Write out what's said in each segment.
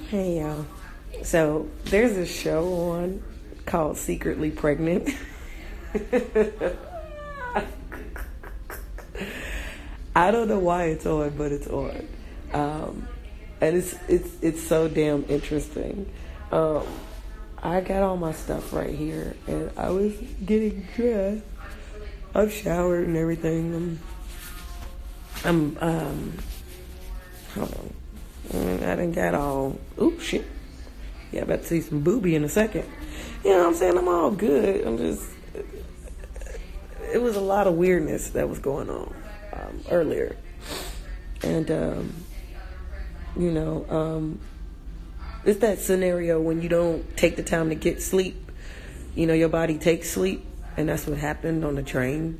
Hey y'all. So there's a show on called Secretly Pregnant. I don't know why it's on, but it's on. And it's so damn interesting. I got all my stuff right here, and I was getting dressed. I've showered and everything. Hold on. I done got all, ooh, shit. Yeah, I about to see some booby in a second. You know what I'm saying? I'm all good. It was a lot of weirdness that was going on earlier. And, it's that scenario when you don't take the time to get sleep. You know, your body takes sleep, and that's what happened on the train.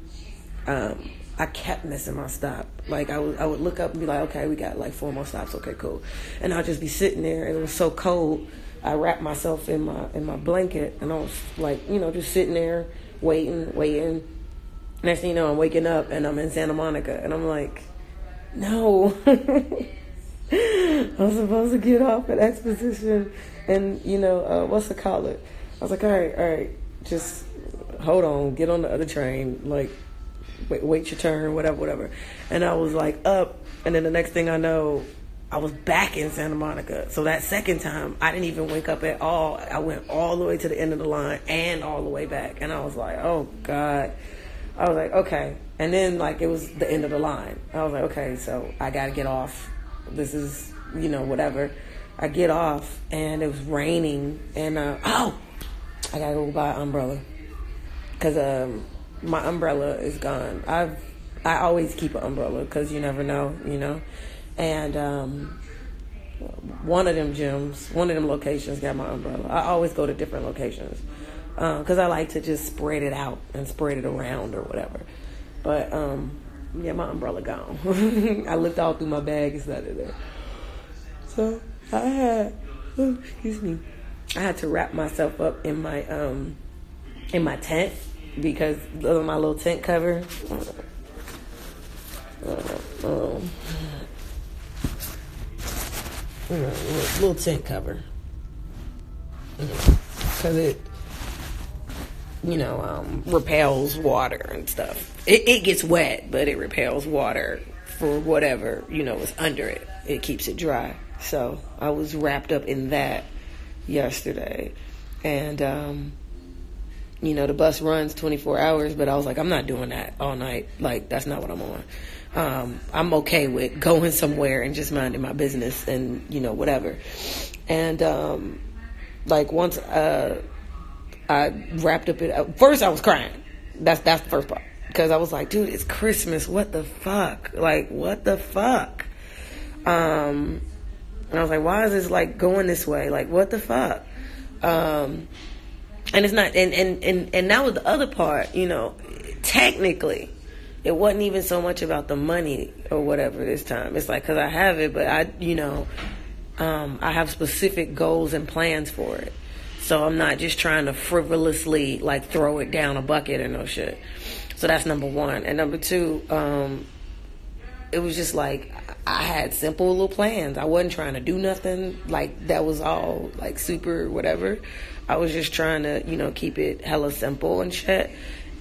I kept missing my stop. Like, I would look up and be like, okay, we got like 4 more stops. Okay, cool. And I'll just be sitting there, and it was so cold. I wrapped myself in my blanket, and I was like, just sitting there waiting. Next thing you know, I'm waking up, and I'm in Santa Monica, and I'm like, no. I'm supposed to get off at Exposition, and what's it called? I was like, all right, just hold on, get on the other train, like wait your turn, whatever. And I was like up, and then the next thing I know, I was back in Santa Monica. So that second time, I didn't even wake up at all. I went all the way to the end of the line and all the way back, and I was like, oh God. I was like, okay. And then it was the end of the line. I was like, okay, so I gotta get off. This is, whatever. I get off, and it was raining, and I gotta go buy an umbrella, because my umbrella is gone. I always keep an umbrella, because you never know, and one of them locations got my umbrella. I always go to different locations, because I like to just spread it out and spread it around or whatever. But yeah, my umbrella gone. I looked all through my bag, it's not in there. So I had to wrap myself up in my tent, because of my little tent cover. Little tent cover. Because it repels water and stuff. It gets wet, but it repels water for whatever, is under it. It keeps it dry. So I was wrapped up in that yesterday. And, the bus runs 24 hours, but I was like, I'm not doing that all night. Like, that's not what I'm on. I'm okay with going somewhere and just minding my business and, whatever. And, once, I wrapped up it. First, I was crying. That's the first part, because I was like, dude, it's Christmas. What the fuck? Like, what the fuck? And I was like, why is this going this way? Like, what the fuck? And it's not. And that was the other part. Technically, it wasn't even so much about the money or whatever this time. It's like, because I have it, but I have specific goals and plans for it. So I'm not just trying to frivolously throw it down a bucket or no shit. So that's number one. And number two, it was just I had simple little plans. I wasn't trying to do nothing that was all super whatever. I was just trying to, keep it hella simple and shit.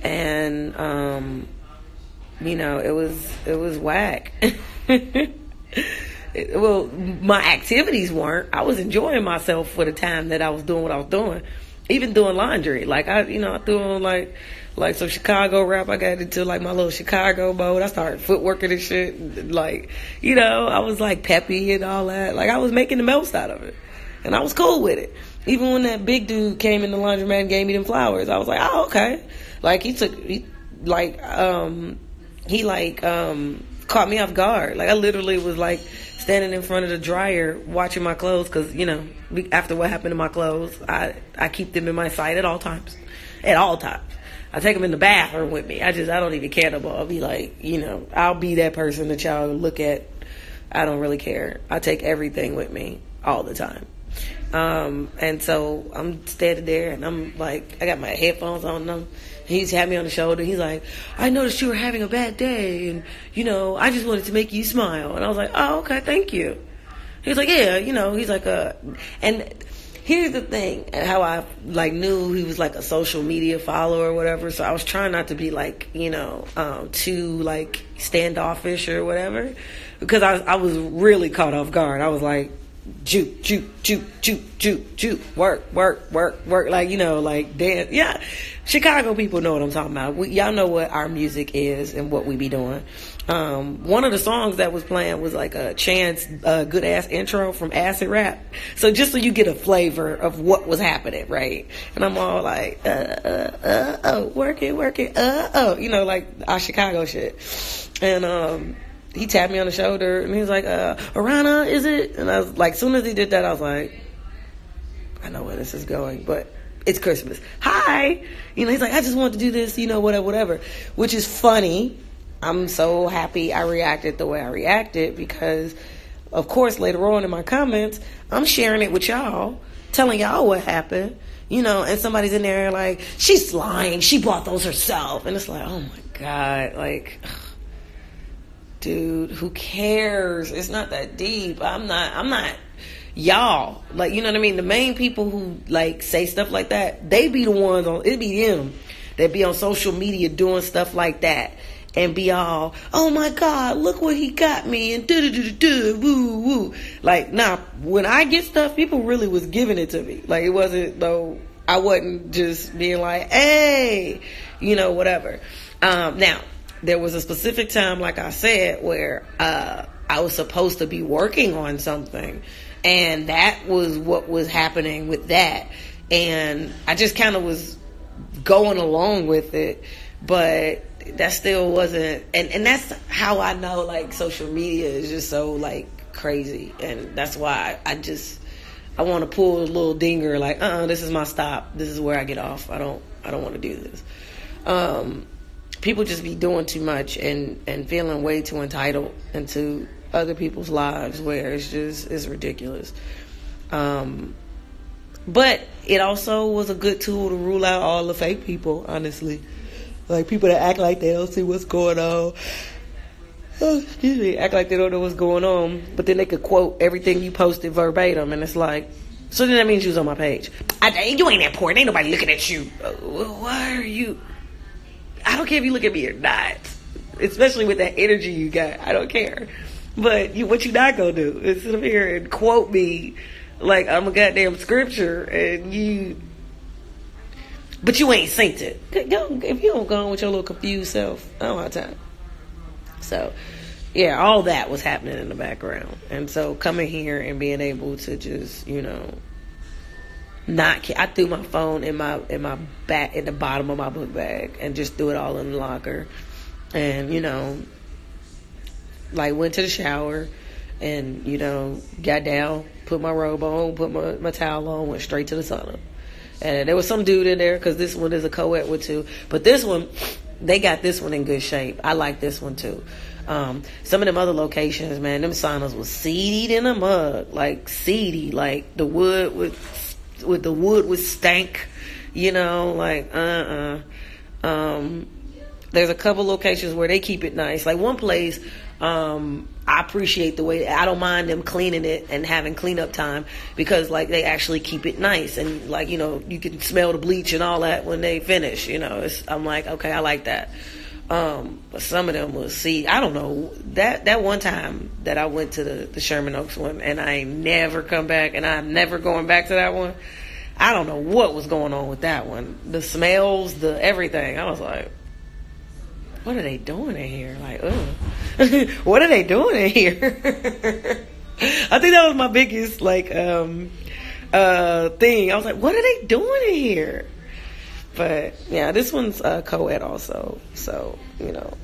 And, it was whack. Well, my activities weren't. I was enjoying myself for the time that I was doing what I was doing. Even doing laundry. I threw on some Chicago rap. I got into my little Chicago mode. I started footworking and shit. I was peppy and all that. I was making the most out of it. And I was cool with it. Even when that big dude came in the laundromat and gave me them flowers, I was like, oh, okay. He caught me off guard. I literally was standing in front of the dryer watching my clothes, because after what happened to my clothes, I keep them in my sight at all times. I take them in the bathroom with me. I don't even care no more. I'll be I'll be that person that y'all look at. I don't really care. I take everything with me all the time. And so I'm standing there, and I'm I got my headphones on, and he's had me on the shoulder. He's like, I noticed you were having a bad day, and I just wanted to make you smile. And I was like, oh, okay, thank you. He was like, yeah, he's like and here's the thing, how I like knew he was like a social media follower or whatever. So I was trying not to be like, too like standoffish or whatever, because I was really caught off guard. I was like, juke, work, like, like dance. Yeah, Chicago people know what I'm talking about. Y'all know what our music is and what we be doing. One of the songs that was playing was like a Chance good ass intro from Acid Rap. So just so you get a flavor of what was happening, right? And I'm all like, work it, like our Chicago shit. And he tapped me on the shoulder and he was like, Aarona, is it? And I was like, as soon as he did that, I was like, I know where this is going, but it's Christmas. Hi. He's like, I just want to do this, whatever, which is funny. I'm so happy I reacted the way I reacted because, of course, later on in my comments, I'm sharing it with y'all, telling y'all what happened, and somebody's in there like, she's lying. She bought those herself. And it's like, oh my God, like, dude, who cares? It's not that deep. I'm not y'all. Like, you know what I mean? The main people who like say stuff like that, they be the ones it be them that be on social media doing stuff like that. And be all, oh my God, look what he got me, and woo woo. Like, nah, when I get stuff, people really was giving it to me. Like, it wasn't though. I wasn't just being like, hey, whatever. Now there was a specific time, like I said, where I was supposed to be working on something, and that was what was happening with that, and I just kind of was going along with it, but that still wasn't, and that's how I know like social media is just so like crazy, and that's why I want to pull a little dinger like, this is my stop, this is where I get off. I don't want to do this. People just be doing too much and feeling way too entitled into other people's lives where it's ridiculous. But it also was a good tool to rule out all the fake people, honestly. Like, people that act like they don't see what's going on. Oh, excuse me. Act like they don't know what's going on. But then they could quote everything you posted verbatim. And it's like, so then that means you was on my page. You ain't important. Ain't nobody looking at you. Why are you? I don't care if you look at me or not. Especially with that energy you got. I don't care. But what you not gonna do is sit up here and quote me like I'm a goddamn scripture, and but you ain't synced it. If you don't go on with your little confused self, I don't have time. So, yeah, all that was happening in the background. And so coming here and being able to just, I threw my phone in my back, in the bottom of my book bag, and just threw it all in the locker. And, went to the shower and, got down, put my robe on, put my towel on, went straight to the sauna. And there was some dude in there, because this one is a co-ed with two. But this one, they got this one in good shape. I like this one too. Some of them other locations, man, them saunas was seedied in a mug. Like, seedy. Like, the wood was stank. There's a couple locations where they keep it nice. Like, one place, I appreciate the way, I don't mind them cleaning it and having cleanup time, because like they actually keep it nice, and like, you can smell the bleach and all that when they finish, I'm like, okay, I like that. But some of them was, I don't know, that one time that I went to the Sherman Oaks one, and I ain't never come back, and I'm never going back to that one. I don't know what was going on with that one. The smells, the everything. I was like, what are they doing in here? Like, what are they doing in here? I think that was my biggest, like, thing. I was like, what are they doing in here? But, yeah, this one's co-ed also. So, and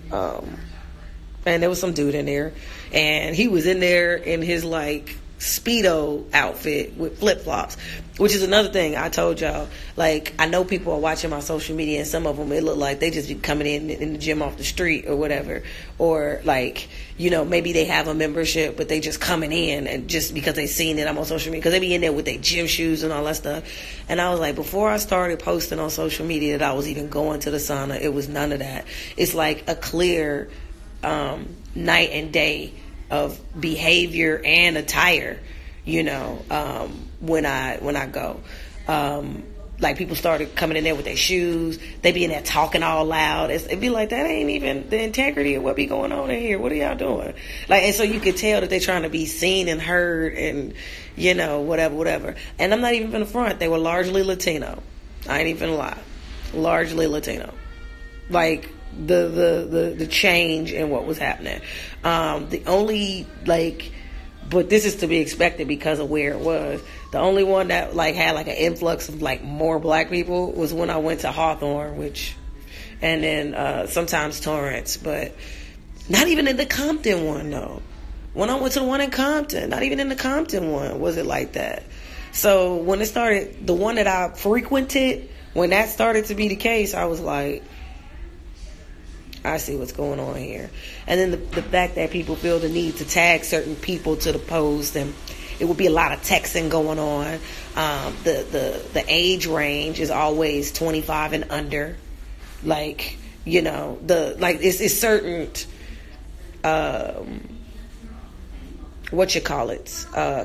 there was some dude in there. And he was in there in his, like, Speedo outfit with flip-flops, which is another thing I told y'all. Like, I know people are watching my social media, and some of them, it look like they just be coming in the gym off the street or whatever, or like, maybe they have a membership, but they just coming in, and just because they seen it I'm on social media, because they be in there with their gym shoes and all that stuff. And I was like, before I started posting on social media that I was even going to the sauna, it was none of that. It's like a clear night and day of behavior and attire, you know, when I go. Like people started coming in there with their shoes. They be in there talking all loud. It'd be like, that ain't even the integrity of what be going on in here. What are y'all doing? Like, and so you could tell that they're trying to be seen and heard and, you know, whatever. And I'm not even gonna front. They were largely Latino. I ain't even gonna lie. Largely Latino. Like the change in what was happening. The only, like, but this is to be expected because of where it was. The only one that like had like an influx of like more black people was when I went to Hawthorne, and then sometimes Torrance, but not even in the Compton one though. When I went to the one in Compton, not even in the Compton one was it like that. So when it started, the one that I frequented, when that started to be the case, I was like, I see what's going on here. And then the fact that people feel the need to tag certain people to the post, and it would be a lot of texting going on. The age range is always 25 and under. Like, you know, it's certain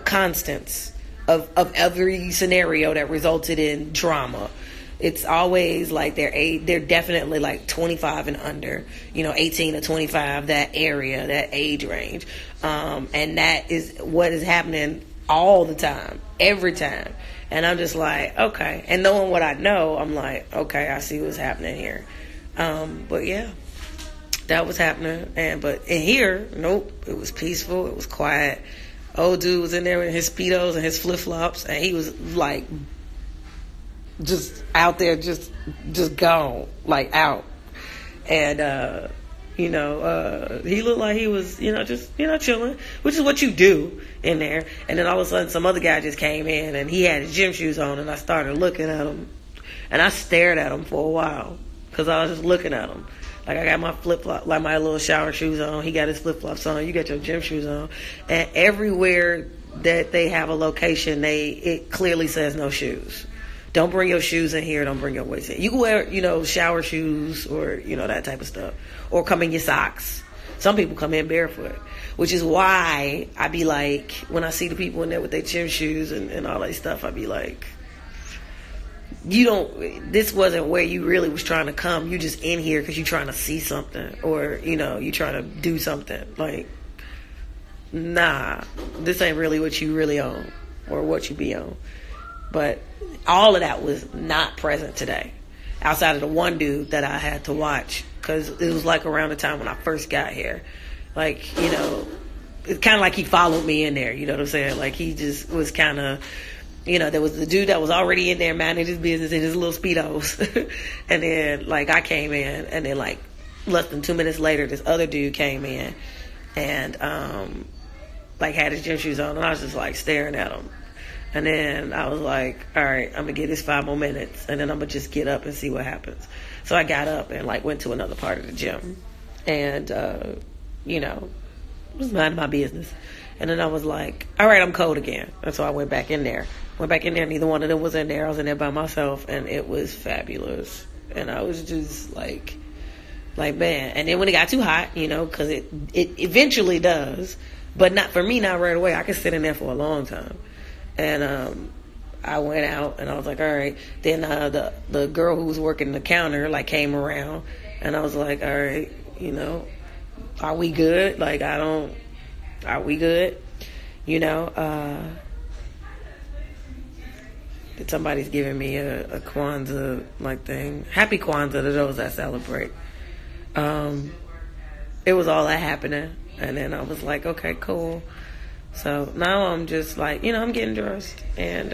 constants of every scenario that resulted in drama. It's always like they're definitely like 25 and under, you know, 18 to 25, that area, that age range. And that is what is happening all the time, every time. And I'm just like, okay. And knowing what I know, I'm like, okay, I see what's happening here. But yeah, that was happening. But in here, nope, it was peaceful. It was quiet. Old dude was in there in his Speedos and his flip-flops, and he was like, just out there, just gone, like out. And, you know, he looked like he was, you know, just, you know, chilling, which is what you do in there. And then all of a sudden some other guy just came in and he had his gym shoes on, and I started looking at him, and I stared at him for a while because I was just looking at him. Like, I got my flip-flop, like my little shower shoes on. He got his flip-flops on. You got your gym shoes on. And everywhere that they have a location, it clearly says no shoes. Don't bring your shoes in here. Don't bring your weights in. You can wear, you know, shower shoes or, you know, that type of stuff. Or come in your socks. Some people come in barefoot. Which is why I be like, when I see the people in there with their gym shoes and all that stuff, I be like, this wasn't where you really was trying to come. You just in here because you're trying to see something. Or, you know, you trying to do something. Like, nah, this ain't really what you really own. Or what you be on. But all of that was not present today, outside of the one dude that I had to watch, because it was like around the time when I first got here. Like, you know, it's kind of like he followed me in there, you know what I'm saying? Like, he just was kind of, you know, there was the dude that was already in there minding his business in his little Speedos. And then, like, I came in, and then, like, less than 2 minutes later, this other dude came in and, like, had his gym shoes on, and I was just, like, staring at him. And then I was like, all right, I'm going to give this 5 more minutes, and then I'm going to just get up and see what happens. So I got up and, like, went to another part of the gym and, you know, was minding my business. And then I was like, all right, I'm cold again. And so I went back in there. Neither one of them was in there. I was in there by myself, and it was fabulous. And I was just like, man. And then when it got too hot, you know, because it eventually does, but not for me, not right away. I could sit in there for a long time. And I went out, and I was like, all right. Then the girl who was working the counter, like, came around, and I was like, all right, you know, are we good? Like, are we good? You know, somebody's giving me a Kwanzaa, like, thing. Happy Kwanzaa to those that celebrate. It was all that happening, and then I was like, okay, cool. So now I'm just like, you know, I'm getting dressed, and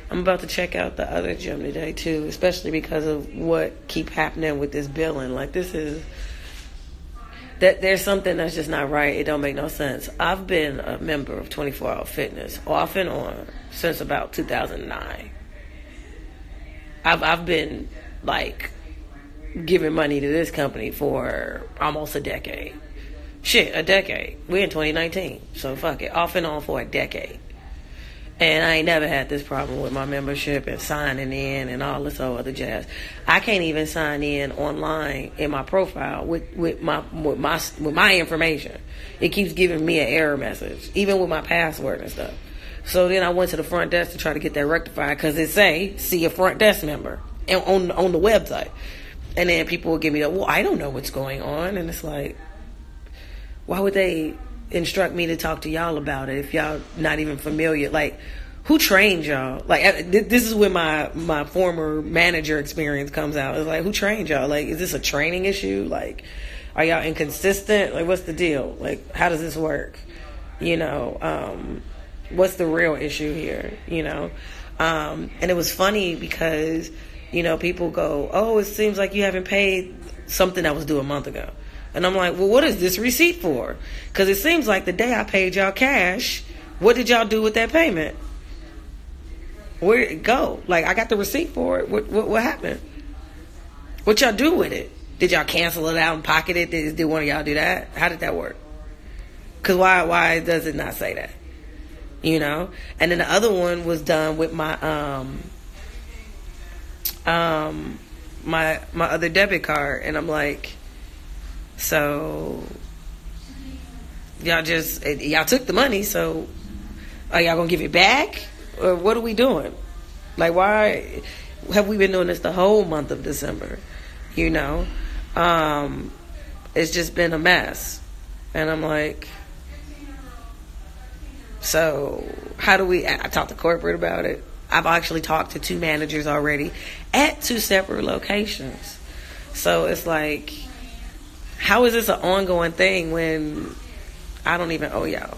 I'm about to check out the other gym today too, especially because of what keep happening with this billing. Like, there's something that's just not right. It don't make no sense. I've been a member of 24 Hour Fitness off and on since about 2009. I've been, like, giving money to this company for almost a decade. Shit, a decade. We're in 2019, so fuck it. Off and on for a decade. And I ain't never had this problem with my membership and signing in and all this other jazz. I can't even sign in online in my profile with my information. It keeps giving me an error message, even with my password and stuff. So then I went to the front desk to try to get that rectified because it say, see a front desk member on the website. And then people would give me well, I don't know what's going on. And it's like, why would they instruct me to talk to y'all about it if y'all not even familiar? Like, who trained y'all? Like, this is where my former manager experience comes out. It's like, who trained y'all? Like, is this a training issue? Like, are y'all inconsistent? Like, what's the deal? Like, how does this work? You know, what's the real issue here? You know, and it was funny because, you know, people go, oh, it seems like you haven't paid something that was due a month ago. And I'm like, well, what is this receipt for? Because it seems like the day I paid y'all cash, what did y'all do with that payment? Where did it go? Like, I got the receipt for it. What happened? What y'all do with it? Did y'all cancel it out and pocket it? Did one of y'all do that? How did that work? Because why does it not say that? You know? And then the other one was done with my my other debit card. And I'm like, so y'all took the money, so are y'all gonna give it back? Or what are we doing? Like, why have we been doing this the whole month of December? You know? It's just been a mess. And I'm like, so how do I talked to corporate about it. I've actually talked to 2 managers already at 2 separate locations. So it's like, how is this an ongoing thing when I don't even owe y'all?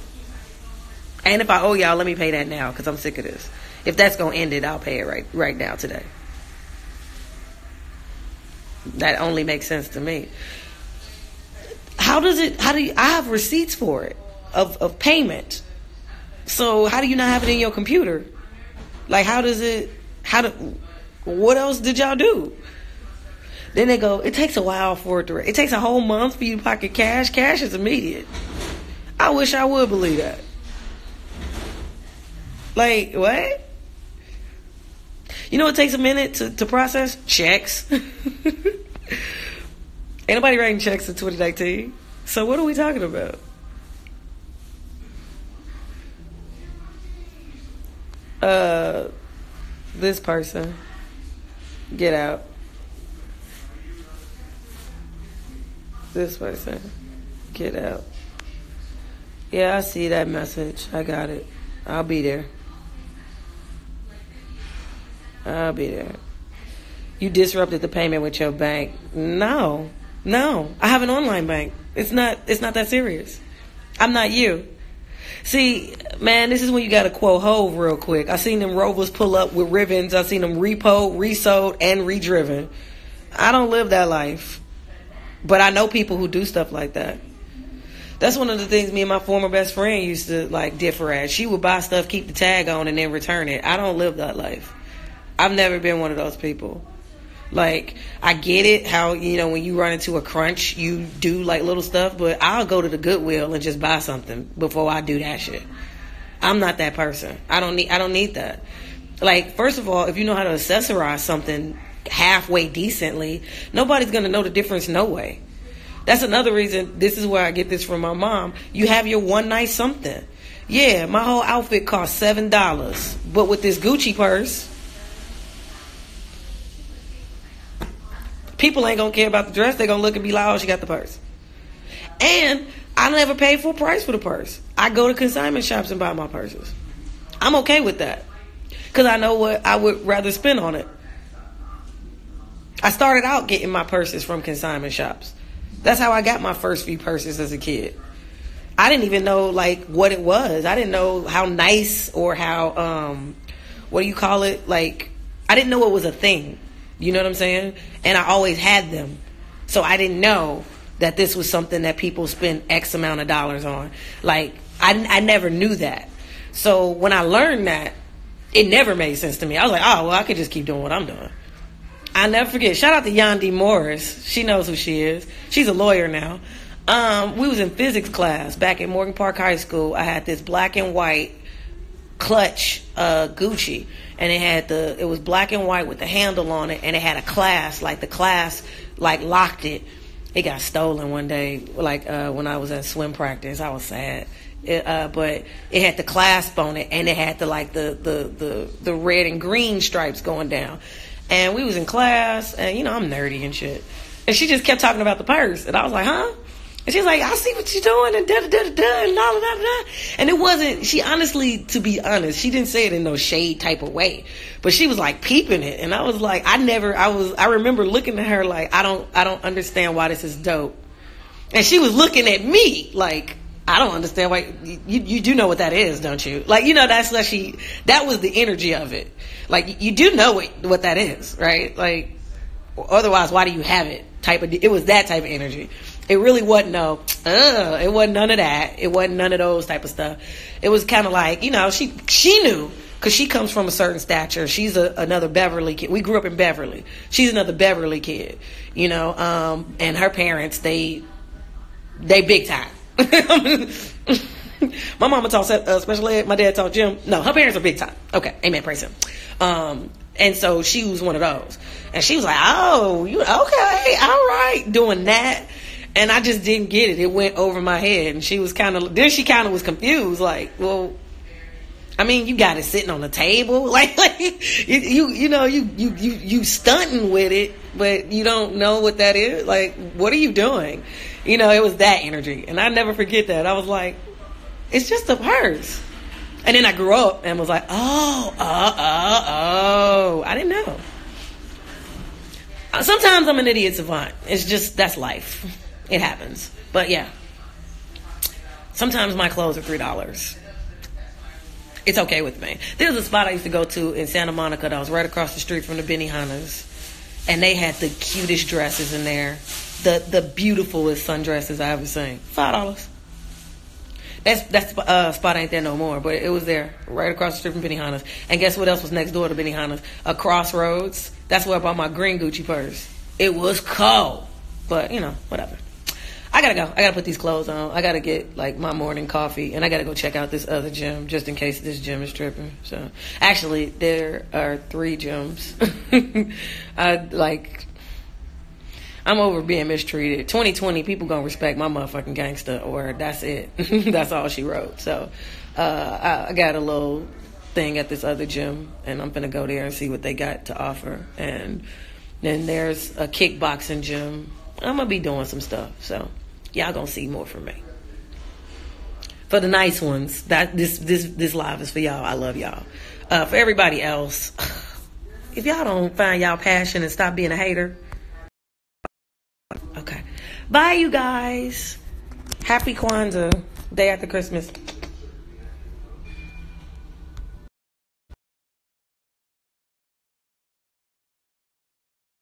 And if I owe y'all, let me pay that now because I'm sick of this. If that's going to end it, I'll pay it right now today. That only makes sense to me. I have receipts for it of payment. So how do you not have it in your computer? Like, what else did y'all do? Then they go, it takes a while for it takes a whole month for you to pocket cash. Cash is immediate. I wish I would believe that. Like, what? You know what takes a minute to process? Checks. Ain't nobody writing checks in 2019. So what are we talking about? This person, get out. This person, get out. Yeah, I see that message. I got it. I'll be there. You disrupted the payment with your bank. No. I have an online bank. It's not that serious. I'm not you. See, man, this is when you got to quote Hove real quick. I seen them Rovers pull up with ribbons. I seen them repo, resold, and redriven. I don't live that life. But I know people who do stuff like that. That's one of the things me and my former best friend used to like differ at. She would buy stuff, keep the tag on, and then return it. I don't live that life. I've never been one of those people. Like, I get it how, you know, when you run into a crunch, you do like little stuff, but I'll go to the Goodwill and just buy something before I do that shit. I'm not that person. I don't need that. Like, first of all, if you know how to accessorize something halfway decently, nobody's going to know the difference no way. That's another reason, this is where I get this from my mom. You have your one night something. Yeah, my whole outfit cost $7, but with this Gucci purse, people ain't gonna care about the dress. They're gonna look and be like, oh, she got the purse. And I never paid full price for the purse. I go to consignment shops and buy my purses. I'm okay with that because I know what I would rather spend on it. I started out getting my purses from consignment shops. That's how I got my first few purses as a kid. I didn't even know like what it was. I didn't know how nice or how what do you call it? Like, I didn't know it was a thing. You know what I'm saying? And I always had them. So I didn't know that this was something that people spend X amount of dollars on. Like, I never knew that. So when I learned that, it never made sense to me. I was like, oh, well, I could just keep doing what I'm doing. I never forget. Shout out to Yandi Morris. She knows who she is. She's a lawyer now. We was in physics class back at Morgan Park High School. I had this black and white clutch Gucci, and it was black and white with the handle on it, and it had a clasp, like the clasp like locked it. It got stolen one day, like when I was at swim practice. I was sad. But it had the clasp on it, and it had the red and green stripes going down. And we was in class, and I'm nerdy and shit. And she just kept talking about the purse, and I was like, huh? And she's like, I see what you're doing, and da-da-da-da-da, and da-da-da-da. And it wasn't, she honestly, to be honest, she didn't say it in no shade type of way. But she was like peeping it. And I was like, I remember looking at her like, I don't understand why this is dope. And she was looking at me like, I don't understand why, you do know what that is, don't you? Like, that was the energy of it. Like, you do know what that is, right? Like, otherwise, why do you have it? It was that type of energy. It really wasn't it wasn't none of that. It wasn't none of those type of stuff. It was kind of like, she knew, because she comes from a certain stature. She's another Beverly kid. We grew up in Beverly. She's another Beverly kid, and her parents, they big time. My mama taught special ed. My dad taught gym. No, her parents are big time. Okay, amen, praise him. And so she was one of those. And she was like, oh, you okay, all right, doing that. And I just didn't get it. It went over my head. And she kind of was confused. Like, well, I mean, you got it sitting on the table. Like you stunting with it, but you don't know what that is. Like, what are you doing? It was that energy. And I never forget that. I was like, it's just a purse. And then I grew up and was like, oh, I didn't know. Sometimes I'm an idiot savant. It's just, that's life. It happens. But yeah. Sometimes my clothes are $3. It's okay with me. There was a spot I used to go to in Santa Monica that was right across the street from the Benihanas. And they had the cutest dresses in there. The beautifulest sundresses I ever seen. $5. That spot ain't there no more, but it was there right across the street from Benihana's. And guess what else was next door to Benihana's? A Crossroads. That's where I bought my green Gucci purse. It was cold, but whatever. I gotta go. I gotta put these clothes on. I gotta get like my morning coffee, and I gotta go check out this other gym just in case this gym is tripping. So actually, there are 3 gyms. I'm over being mistreated. 2020, people gonna respect my motherfucking gangster, or that's it. That's all she wrote. So I got a little thing at this other gym, and I'm gonna go there and see what they got to offer. And then there's a kickboxing gym. I'm gonna be doing some stuff. So y'all gonna see more from me. For the nice ones, this live is for y'all. I love y'all. For everybody else, if y'all don't find y'all passion and stop being a hater. Okay. Bye, you guys. Happy Kwanzaa. Day after Christmas.